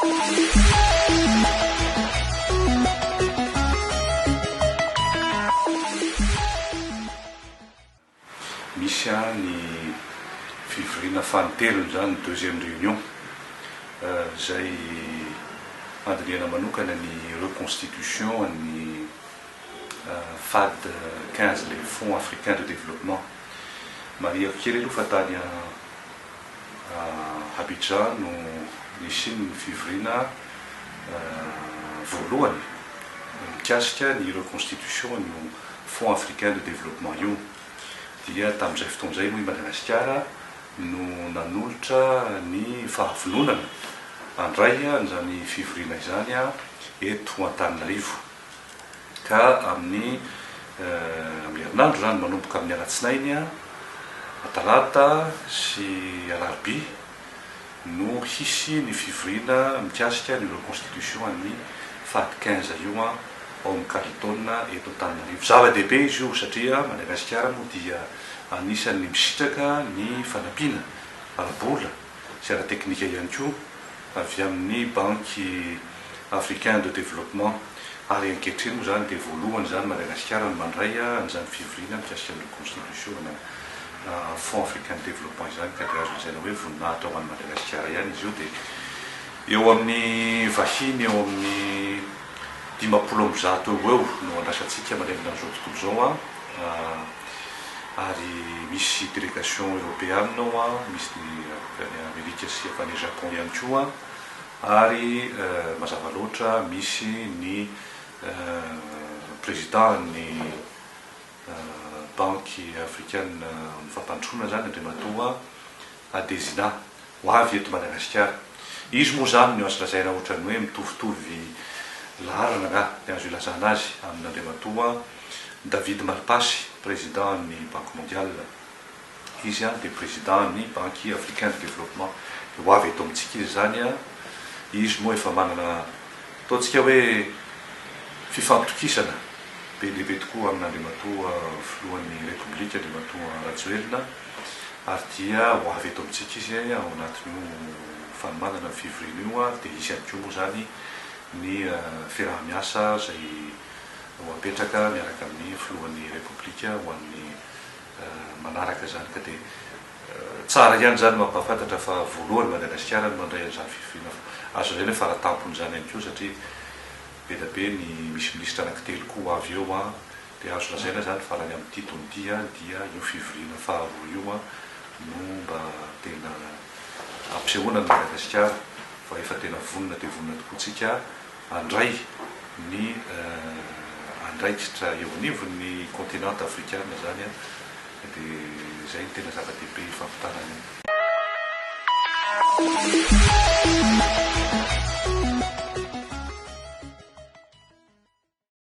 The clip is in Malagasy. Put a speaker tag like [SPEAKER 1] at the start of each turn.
[SPEAKER 1] Misy ny fivoriana fanotelony zany deuxième réunion zay andiniana manokana ny reconstitution ny FAD 15 les fonds africains de développement mariako kely aloha fa tany Abidjan no nisy ny fivoriana voalohany mikasika ny reconstitution ny fonds africain de développement io dia tamin'izay fotoan'izay moa i Madagasikara no nanolotra ny fahavononana andray an'izany fivoriana izany eto Antananarivo ka amin'ny herinandro zany manomboka amin'ny alatsinainy talata sy alarobia no hisy ny fivoriana mikasika ny reconstitution ny FAD 15 io ao amin'ny Kalitona eto Antananarivo. Zava-dehibe izy io satria Madagasikara moa dia anisan'ny misitraka ny fanampiana ara-bola sy ara-teknika ihany koa avy amin'ny banky africain de développement ary ankehitriny moa zany dia voalohany zany Madagasikara no mandray an'izany fivoriana mikasika ny reconstitution fonds africain de développement izany ka dia azo lazaina hoe voninahitra ho an'ny Madagasikara ihany izy io dia eo amin'ny vahiny eo amin'ny 500 eo no andrasantsika manerana an'izao tontolo izao ary misy délégation européenne misy ny Amerika sy avy any Japon ihany koa ary mazava loatra misy ny président ny banque africaine ny fampandrosoana zany Andriamatoa Adesina ho avy eto Madagasikara. Izy moa zany no azo lazaina ohatrany hoe mitovitovy laharana nga azo ilazana azy amin'Andriamatoa David Malpassy, président ny Banque mondiale, izy dia président ny Banque africaine de développement. Ho avy eto amintsika izy zany izy moa efa manana ataontsika hoe fifampitokisana be lehibe tokoa amin'Andriamatoa filohan'ny République Andriamatoa Rajoelina ary dia ho avy eto amintsika izy ao anatin'io fanomanana ny fivoriana io dia izy ihany koa moa zany ny fiaraha-miasa zay ho apetraka miaraka amin'ny filohan'ny République ho an'ny manaraka zany ka dia tsara ihany zany mampahafantatra fa voalohany Madagasikara no mandray an'izany fivoriana azo zany hoe faratampony zany ihany koa satria be da be ny misy minisitra anankitelo koa avy eo dia azo lazaina zany farany amin'ny titondia dia io fivoriana faharoa io no mba tena ampisehoana ny Madagasikara fa efa tena vonona dia vonona tokoatsika andray ny andraikitra eo anivon'ny continent africaine zany dia zay ny tena zava-dehibe fampitanana.